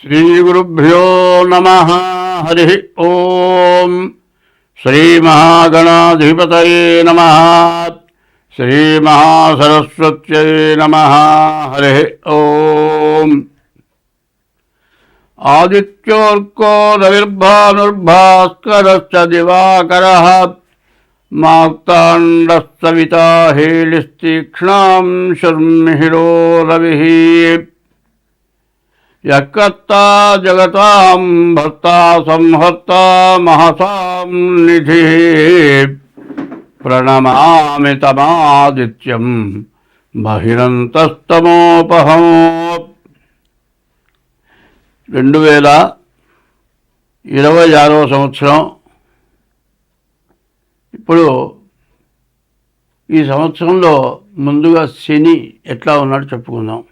శ్రీగురుభ్యో నమః. హరి ఓం. శ్రీమహాగణాధిపతయే నమః. శ్రీమహాసరస్వత్యై నమః. హరి ఓం. ఆదిత్యోర్కో రవిర్భానుర్భాస్కరశ్చ దివాకరః మార్తాండస్తవితా హేళిస్తీక్ష్ణాం శర్మిహిరో రవిః. యకర్తా జగతాం భర్తా సంహర్తా మహసాం నిధిః. ప్రణమామి తమాదిత్యం బహిరంతస్తమోపహం. 2026వ సంవత్సరం. ఇప్పుడు ఈ సంవత్సరంలో ముందుగా శని ఎట్లా ఉన్నాడో చెప్పుకుందాం.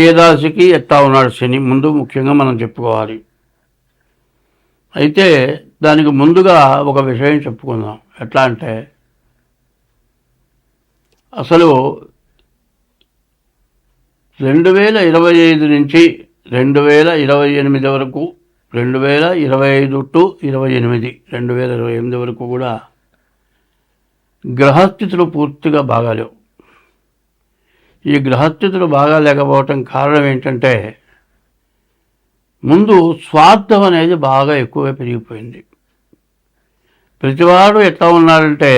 ఏ రాశికి ఎట్లా ఉన్నాడు శని ముందు ముఖ్యంగా మనం చెప్పుకోవాలి. అయితే దానికి ముందుగా ఒక విషయం చెప్పుకుందాం. ఎట్లా అంటే అసలు 2025 నుంచి 2028 వరకు 2025 టు 2028 వరకు కూడా గ్రహస్థితులు పూర్తిగా బాగాలేవు. ఈ గ్రహస్థితులు బాగా లేకపోవటం కారణం ఏంటంటే ముందు స్వార్థం అనేది బాగా ఎక్కువగా పెరిగిపోయింది. ప్రతివాడు ఎట్లా ఉన్నాడంటే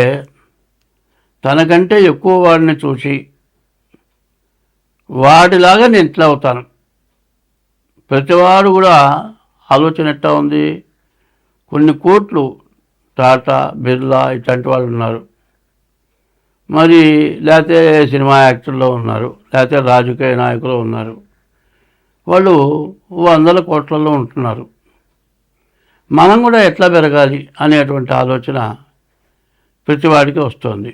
తనకంటే ఎక్కువ వాడిని చూసి వాడిలాగా నేను ఎట్లా అవుతాను. ప్రతివాడు కూడా ఆలోచన ఎట్లా ఉంది. కొన్ని కోట్లు టాటా బిర్లా ఇట్లాంటి వాళ్ళు ఉన్నారు, మరి లేకపోతే సినిమా యాక్టర్లో ఉన్నారు, లేకపోతే రాజకీయ నాయకులు ఉన్నారు. వాళ్ళు 100 కోట్లలో ఉంటున్నారు. మనం కూడా ఎట్లా పెరగాలి అనేటువంటి ఆలోచన ప్రతివాడికి వస్తుంది.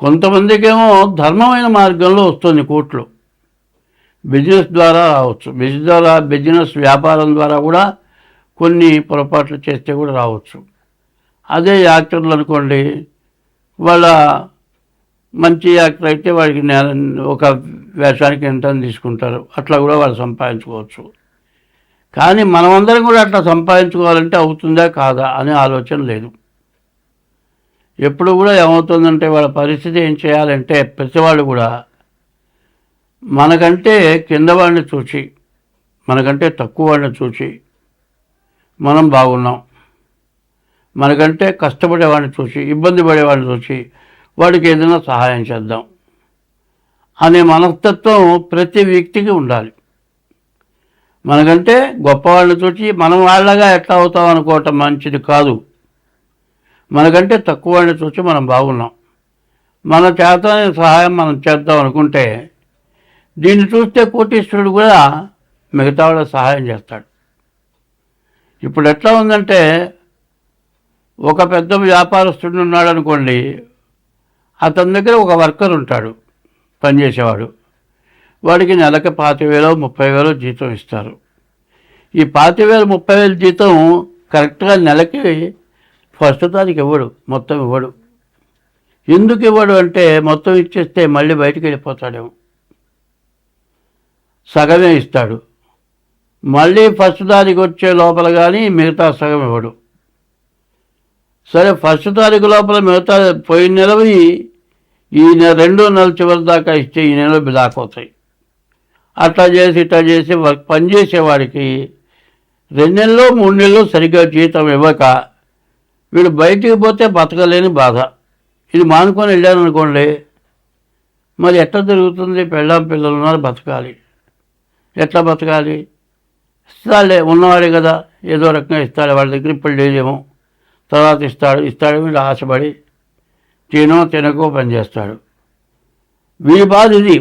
కొంతమందికేమో ధర్మమైన మార్గంలో వస్తుంది కోట్లు. బిజినెస్ ద్వారా రావచ్చు, బిజినెస్ వ్యాపారం ద్వారా కూడా కొన్ని పొరపాట్లు చేస్తే కూడా రావచ్చు. అదే యాక్టర్లు అనుకోండి, వాళ్ళ మంచి యాక్టర్ అయితే వాడికి ఒక వేషానికి ఎంత తీసుకుంటారు, అట్లా కూడా వాళ్ళు సంపాదించుకోవచ్చు. కానీ మనమందరం కూడా అట్లా సంపాదించుకోవాలంటే అవుతుందా కాదా అనే ఆలోచన లేదు. ఎప్పుడు కూడా ఏమవుతుందంటే వాళ్ళ పరిస్థితి ఏం చేయాలంటే ప్రతివాళ్ళు కూడా మనకంటే కింద వాడిని చూసి, మనకంటే తక్కువ వాడిని చూసి మనం బాగున్నాం, మనకంటే కష్టపడేవాడిని చూసి, ఇబ్బంది పడేవాడిని చూసి వాడికి ఏదైనా సహాయం చేద్దాం అనే మనస్తత్వం ప్రతి వ్యక్తికి ఉండాలి. మనకంటే గొప్పవాళ్ళని చూసి మనం వాళ్ళగా ఎట్లా అవుతాం అనుకోవటం మంచిది కాదు. మనకంటే తక్కువ వాడిని చూసి మనం బాగున్నాం, మన చేతనే సహాయం మనం చేద్దాం అనుకుంటే దీన్ని చూస్తే కోటీశ్వరుడు కూడా మిగతా వాళ్ళకి సహాయం చేస్తాడు. ఇప్పుడు ఎట్లా ఉందంటే ఒక పెద్ద వ్యాపారస్తుడు ఉన్నాడు అనుకోండి, అతని దగ్గర ఒక వర్కర్ ఉంటాడు, పనిచేసేవాడు. వాడికి నెలకి 25,000 30,000 జీతం ఇస్తారు. ఈ 25,000 30,000 జీతం కరెక్ట్గా నెలకి ఫస్ట్ తారీఖు ఇవ్వడు, మొత్తం ఇవ్వడు. ఎందుకు ఇవ్వడు అంటే మొత్తం ఇచ్చేస్తే మళ్ళీ బయటికి వెళ్ళిపోతాడేమో, సగమే ఇస్తాడు. మళ్ళీ ఫస్ట్ తారీఖు వచ్చే లోపల కానీ మిగతా సగం ఇవ్వడు. సరే ఫస్ట్ తారీఖు లోపల మిగతా పోయిన నెలవి ఈ 2 నెలల చివరి దాకా ఇస్తే ఈ నెల బిలాకపోతాయి. అట్లా చేసి పనిచేసేవాడికి 2 నెలలు 3 నెలలు సరిగ్గా జీతం ఇవ్వక వీడు బయటికి పోతే బతకలేని బాధ. ఇది మానుకొని వెళ్ళాను అనుకోండి, మరి ఎట్లా జరుగుతుంది? పిల్లలు ఉన్నారు, బతకాలి. ఎట్లా బతకాలి? ఇస్తాడులే, ఉన్నవాడే కదా, ఏదో రకంగా ఇస్తాడు. వాళ్ళ దగ్గర ఇప్పుడు లేదేమో, తర్వాత ఇస్తాడు వీడు ఆశపడి తినకో పని చేస్తాడు. వీడి బాధ ఇది.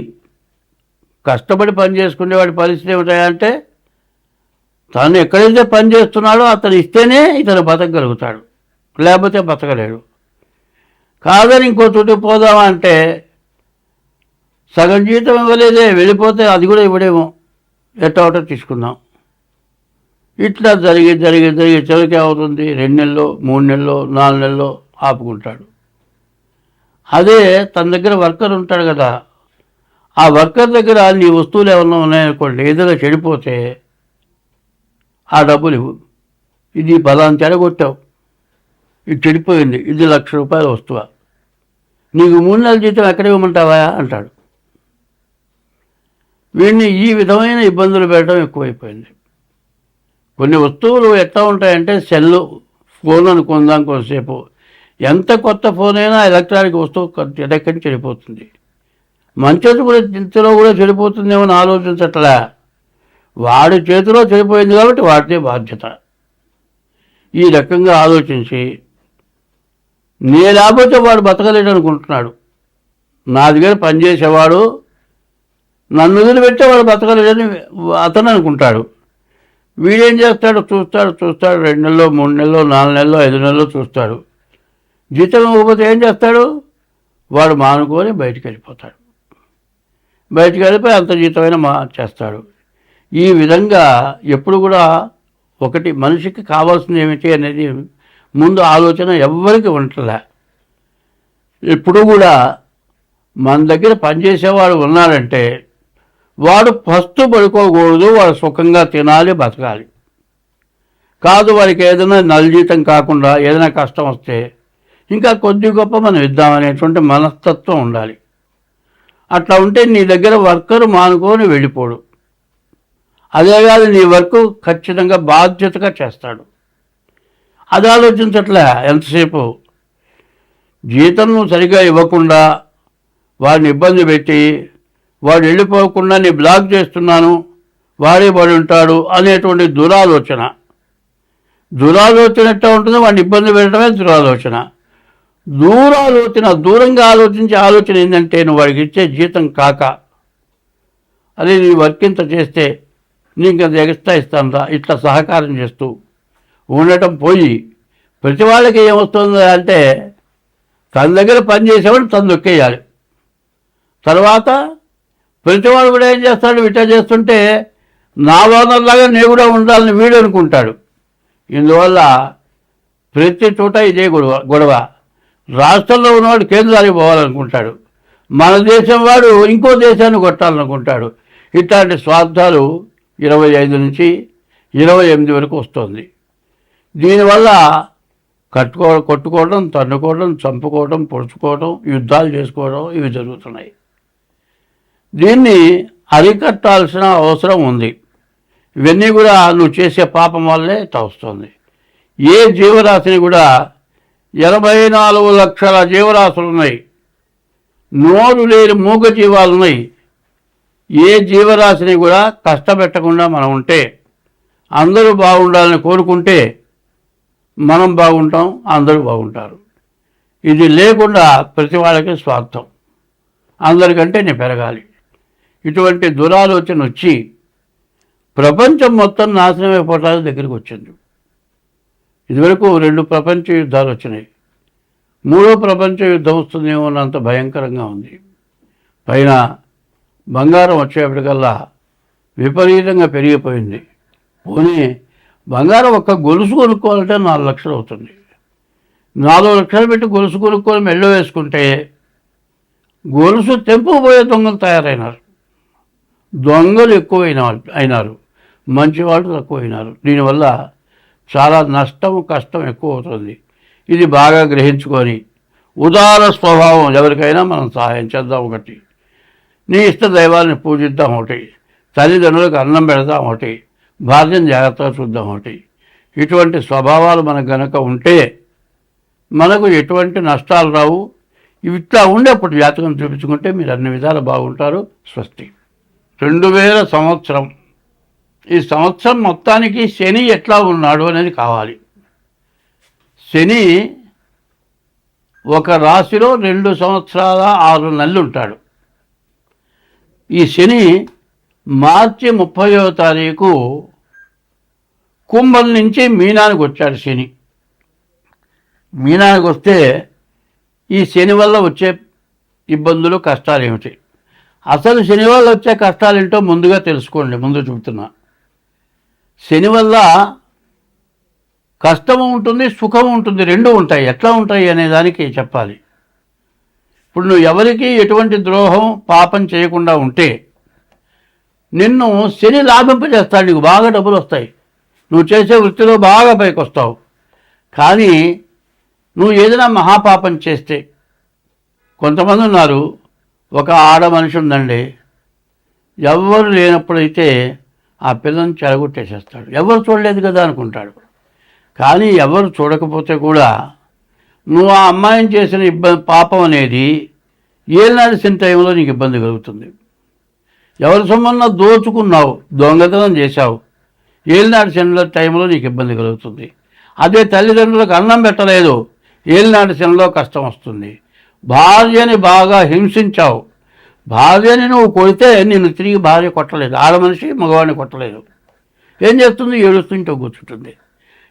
కష్టపడి పని చేసుకునేవాడి పరిస్థితి ఏమిటాయంటే తను ఎక్కడైతే పని చేస్తున్నాడో అతను ఇస్తేనే ఇతను బతకగలుగుతాడు, లేకపోతే బతకలేడు. కాదని ఇంకో చోటు పోదామంటే సగం జీతం ఇవ్వలేదే, వెళ్ళిపోతే అది కూడా ఇవ్వడేమో, ఎట్టవటో తీసుకుందాం. ఇట్లా జరిగి చివరికి అవుతుంది 2 నెలలు 3 నెలలు 4 నెలలు ఆపుకుంటాడు. అదే తన దగ్గర వర్కర్ ఉంటాడు కదా, ఆ వర్కర్ దగ్గర నీ వస్తువులు ఏమన్నా ఉన్నాయనుకోండి, ఏదైనా చెడిపోతే ఆ డబ్బులు ఇవ్వు. ఇది పలానా చెడగొట్టావు, ఇది చెడిపోయింది, ఇది ₹1,00,000 వస్తువా, నీకు 3 నెలల జీతం ఎక్కడ ఇవ్వమంటావా అంటాడు. వీడిని ఈ విధమైన ఇబ్బందులు పెట్టడం ఎక్కువైపోయింది. కొన్ని వస్తువులు ఎట్లా ఉంటాయంటే, సెల్లు ఫోన్ అనుకుందాం కొంతసేపు, ఎంత కొత్త ఫోన్ అయినా ఎలక్ట్రానిక్ వస్తువు ఎక్కడి చెడిపోతుంది. మంచి కూడా ఇంతలో కూడా చెడిపోతుందేమో అని ఆలోచించట్లే. వాడి చేతిలో చెడిపోయింది కాబట్టి వాడితే బాధ్యత. ఈ రకంగా ఆలోచించి నే లేకపోతే వాడు బతకలేడు అనుకుంటున్నాడు. నా దగ్గర పనిచేసేవాడు నన్ను వదిలిపెట్టే బతకలేడని అతను అనుకుంటాడు. వీడేం చేస్తాడు, చూస్తాడు 2 నెలలో 3 నెలలో 4 నెలలో 5 నెలలో చూస్తాడు. జీతం ఇవ్వకపోతే ఏం చేస్తాడు, వాడు మానుకొని బయటికి వెళ్ళిపోతాడు. బయటికి వెళ్ళిపోయి అంత జీతమైన చేస్తాడు. ఈ విధంగా ఎప్పుడు కూడా ఒకటి మనిషికి కావాల్సింది ఏమిటి అనేది ముందు ఆలోచన ఎవ్వరికి ఉండలే. ఎప్పుడు కూడా మన దగ్గర పనిచేసేవాడు ఉన్నాడంటే వాడు ఫస్ట్ పడుకోకూడదు, వాడు సుఖంగా తినాలి, బతకాలి. కాదు వాడికి ఏదైనా నల్జీతం కాకుండా ఏదైనా కష్టం వస్తే ఇంకా కొద్ది గొప్ప మనం ఇద్దామనేటువంటి మనస్తత్వం ఉండాలి. అట్లా ఉంటే నీ దగ్గర వర్కరు మానుకొని వెళ్ళిపోడు. అదే కాదు, నీ వర్క్ ఖచ్చితంగా బాధ్యతగా చేస్తాడు. అది ఆలోచించట్లే. ఎంతసేపు జీతం సరిగా ఇవ్వకుండా వాడిని ఇబ్బంది పెట్టి వాడు వెళ్ళిపోకుండా నీ బ్లాక్ చేస్తున్నాను, వాడే పడి ఉంటాడు అనేటువంటి దురాలోచన ఎట్లా ఉంటుందో వాడిని ఇబ్బంది పెట్టడమే దురాలోచన. దూరంగా ఆలోచించే ఆలోచన ఏంటంటే, నువ్వు వాడికి ఇచ్చే జీతం కాక అదే నీ వర్క్ ఇంత చేస్తే నీకు అంత ఎక్స్ట్రా ఇస్తాను ఇట్లా సహకారం చేస్తూ ఉండటం పోయి ప్రతి వాళ్ళకి ఏమొస్తుంది అంటే, తన దగ్గర పనిచేసేవాడు తను దొక్కేయాలి. తర్వాత ప్రతివాడు కూడా ఏం చేస్తాడు, ఇట్లా చేస్తుంటే నా ఓనర్లాగా నేను కూడా ఉండాలని వీడు అనుకుంటాడు. ఇందువల్ల ప్రతి చోట ఇదే గొడవ. రాష్ట్రంలో ఉన్నవాడు కేంద్రానికి పోవాలనుకుంటాడు, మన దేశం వాడు ఇంకో దేశాన్ని కొట్టాలనుకుంటాడు. ఇట్లాంటి స్వార్థాలు 25 నుంచి 28 వరకు వస్తుంది. దీనివల్ల కొట్టుకోవడం, తన్నుకోవడం, చంపుకోవడం, పొడుచుకోవడం, యుద్ధాలు చేసుకోవడం ఇవి జరుగుతున్నాయి. దీన్ని అరికట్టాల్సిన అవసరం ఉంది. ఇవన్నీ కూడా నువ్వు చేసే పాపం వల్లే వస్తుంది. ఏ జీవరాశిని కూడా 84 లక్షల జీవరాశులు ఉన్నాయి, నోరు లేని మూగ జీవాలు ఉన్నాయి. ఏ జీవరాశిని కూడా కష్టపెట్టకుండా మనం ఉంటే, అందరూ బాగుండాలని కోరుకుంటే మనం బాగుంటాం, అందరూ బాగుంటారు. ఇది లేకుండా ప్రతి వాళ్ళకి స్వార్థం, అందరికంటే నేను పెరగాలి. ఇటువంటి దురాలోచన వచ్చి ప్రపంచం మొత్తం నాశనం అయిపోవటానికి దగ్గరికి వచ్చింది. ఇదివరకు 2 ప్రపంచ యుద్ధాలు వచ్చినాయి, 3వ ప్రపంచ యుద్ధం వస్తుందేమో అన్నంత భయంకరంగా ఉంది. పైన బంగారం వచ్చేప్పటికల్లా విపరీతంగా పెరిగిపోయింది. పోనీ బంగారం ఒక్క గొలుసు కొనుక్కోవాలంటే 4 లక్షలు అవుతుంది. 4 లక్షలు పెట్టి గొలుసు కొనుక్కొని మెళ్ళో వేసుకుంటే గొలుసు తెంపుకుపోయే దొంగలు తయారైనారు. దొంగలు అయినారు, మంచి వాళ్ళు తక్కువైనారు. దీనివల్ల చాలా కష్టం ఎక్కువ అవుతుంది. ఇది బాగా గ్రహించుకొని ఉదార స్వభావం, ఎవరికైనా మనం సహాయం చేద్దాం. ఒకటి, నీ ఇష్ట దైవాన్ని పూజిద్దాం. ఒకటి, తల్లిదండ్రులకు అన్నం పెడదాం. ఒకటి, భార్యను జాగ్రత్తగా చూద్దాం. ఒకటి, ఇటువంటి స్వభావాలు మనకు గనక ఉంటే మనకు ఎటువంటి నష్టాలు రావు. ఇట్లా ఉండేప్పుడు జాతకం చూపించుకుంటే మీరు అన్ని విధాలు బాగుంటారు. స్వస్తి. 2000 సంవత్సరం, ఈ సంవత్సరం మొత్తానికి శని ఎట్లా ఉన్నాడు అనేది కావాలి. శని ఒక రాశిలో 2 సంవత్సరాల 6 నెలలు ఉంటాడు. ఈ శని మార్చి 30వ తారీఖు కుంభం నుంచి మీనానికి వచ్చాడు. శని మీనానికి వస్తే ఈ శని వల్ల వచ్చే ఇబ్బందులు, కష్టాలు ఏమిటి, అసలు శని వల్ల వచ్చే కష్టాలు ఏంటో ముందుగా తెలుసుకోండి. ముందు చెబుతున్నా, శని వల్ల కష్టము ఉంటుంది, సుఖము ఉంటుంది, 2 ఉంటాయి. ఎట్లా ఉంటాయి అనే దానికి చెప్పాలి. ఇప్పుడు నువ్వు ఎవరికి ఎటువంటి ద్రోహం పాపం చేయకుండా ఉంటే నిన్ను శని లాభింపజేస్తాడు, నీకు బాగా డబ్బులు వస్తాయి, నువ్వు చేసే వృత్తిలో బాగా పైకి వస్తావు. కానీ నువ్వు ఏదైనా మహాపాపం చేస్తే, కొంతమంది ఉన్నారు, ఒక ఆడ మనిషి ఉందండి, ఎవ్వరు లేనప్పుడైతే ఆ పిల్లని చెడగొట్టేసేస్తాడు, ఎవరు చూడలేదు కదా అనుకుంటాడు. కానీ ఎవరు చూడకపోతే కూడా నువ్వు ఆ అమ్మాయిని చేసిన పాపం అనేది ఏలినాడు శని టైంలో నీకు ఇబ్బంది కలుగుతుంది. ఎవరి సొమ్మన్నా దోచుకున్నావు, దొంగతనం చేశావు, ఏలినాడు శనిలో టైంలో నీకు ఇబ్బంది కలుగుతుంది. అదే తల్లిదండ్రులకు అన్నం పెట్టలేదు, ఏలినాడు శనిలో కష్టం వస్తుంది. భార్యని బాగా హింసించావు, భార్యని నువ్వు కొడితే నిన్ను తిరిగి భార్య కొట్టలేదు, ఆడ మనిషి మగవాడిని కొట్టలేదు, ఏం చేస్తుంది, ఏడుస్తుంటూ కూర్చుంటుంది.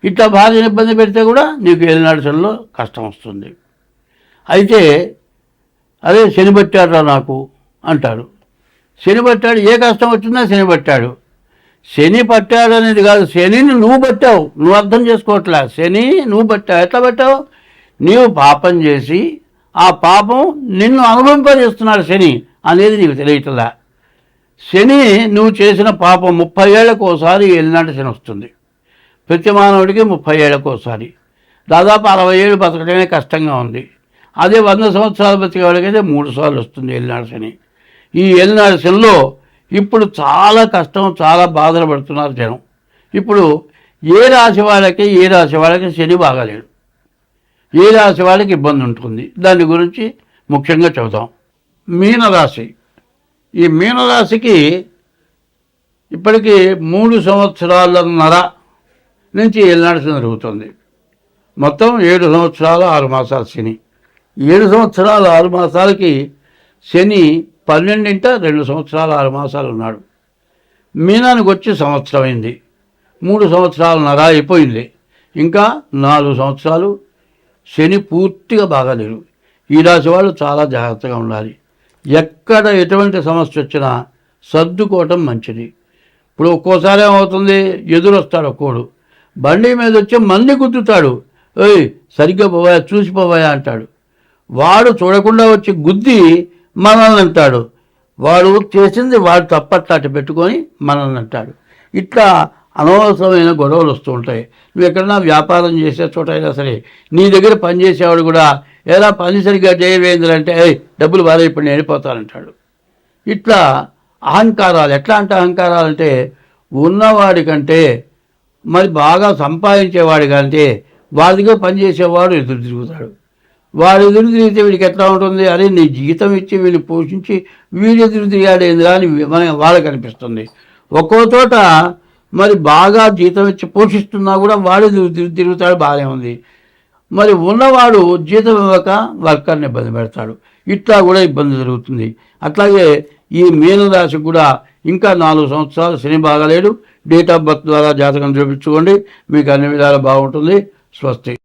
ఇట్లా భార్యని ఇబ్బంది పెడితే కూడా నీకు ఏలినాడు శనిలో కష్టం వస్తుంది. అయితే అదే శని పట్టాడురా నాకు అంటాడు. శని పట్టాడు, ఏ కష్టం వచ్చినా శని పట్టాడు. శని పట్టాడు అనేది కాదు, శనిని నువ్వు పట్టావు, నువ్వు అర్థం చేసుకోవట్లే. శని నువ్వు పట్టావు, ఎట్లా పట్టావు, నీవు పాపం చేసి ఆ పాపం నిన్ను అనుభవింపజేస్తున్నాడు శని అనేది నీకు తెలియట్లా. శని నువ్వు చేసిన పాపం 30 ఏళ్లకు ఒకసారి ఏలినాటి శని వస్తుంది. ప్రతి మానవుడికి 30 ఏళ్లకు ఒకసారి, దాదాపు 60 ఏళ్ళు బతకడమే కష్టంగా ఉంది. అదే 100 సంవత్సరాలు బతికేవాడికైతే 3 సార్లు వస్తుంది ఏలినాడు శని. ఈ ఏలినాడు శనిలో ఇప్పుడు చాలా కష్టం, చాలా బాధలు పడుతున్నారు జనం. ఇప్పుడు ఏ రాశి వాళ్ళకి శని బాగాలేడు, ఏ రాశి వాళ్ళకి ఇబ్బంది ఉంటుంది, దాని గురించి ముఖ్యంగా చెబుతాం. మీనరాశి, ఈ మీనరాశికి ఇప్పటికీ 3 సంవత్సరాలన్నర నుంచి ఏలినాడు శని జరుగుతుంది. మొత్తం 7 సంవత్సరాలు 6 మాసాలు శని. 7 సంవత్సరాలు 6 మాసాలకి శని 12 2 సంవత్సరాలు 6 మాసాలు ఉన్నాడు. మీనానికి వచ్చి సంవత్సరం అయింది, 3 సంవత్సరాలన్నర అయిపోయింది, ఇంకా 4 సంవత్సరాలు శని పూర్తిగా బాగాలేడు. ఈ రాశి వాళ్ళు చాలా జాగ్రత్తగా ఉండాలి. ఎక్కడ ఎటువంటి సమస్య వచ్చినా సర్దుకోవటం మంచిది. ఇప్పుడు ఒక్కోసారి ఏమవుతుంది, ఎదురొస్తాడు ఒక్కోడు, బండి మీద వచ్చి మళ్ళీ గుద్దుతాడు, ఏయ్ సరిగ్గా పోవాయా, చూసిపోవాయా అంటాడు. వాడు చూడకుండా వచ్చి గుద్ది మనల్ని అంటాడు, వాడు చేసింది వాడు తప్పట్లాంటి పెట్టుకొని మనల్ని అంటాడు. ఇట్లా అనవసరమైన గొడవలు వస్తూ ఉంటాయి. నువ్వు ఎక్కడన్నా వ్యాపారం చేసే చోట అయినా సరే, నీ దగ్గర పనిచేసేవాడు కూడా ఎలా పని సరిగ్గా చేయవేందంటే, డబ్బులు బాగా ఇప్పుడు నేను వెళ్ళిపోతానంటాడు. ఇట్లా అహంకారాలు, ఎట్లా అంటే అహంకారాలు అంటే ఉన్నవాడి కంటే మరి బాగా సంపాదించేవాడి కంటే వాడి దగ్గర పనిచేసేవాడు ఎదురు తిరుగుతాడు. వాడు ఎదురు తిరిగితే వీడికి ఎట్లా ఉంటుంది, అరే నీ జీతం ఇచ్చి వీడిని పోషించి వీడు ఎదురు తిరిగాడేందిరా అని వాళ్ళకి అనిపిస్తుంది. ఒక్కో చోట మరి బాగా జీతం ఇచ్చి పోషిస్తున్నా కూడా వాడు తిరుగుతాడు, బాగానే ఉంది. మరి ఉన్నవాడు జీతం ఇవ్వక వర్కర్ని ఇబ్బంది పెడతాడు. ఇట్లా కూడా ఇబ్బంది జరుగుతుంది. అట్లాగే ఈ మీనరాశికి కూడా ఇంకా 4 సంవత్సరాలు శని బాగాలేడు. డేట్ ఆఫ్ బర్త్ ద్వారా జాతకం చూపించుకోండి, మీకు అన్ని విధాలు బాగుంటుంది. స్వస్తి.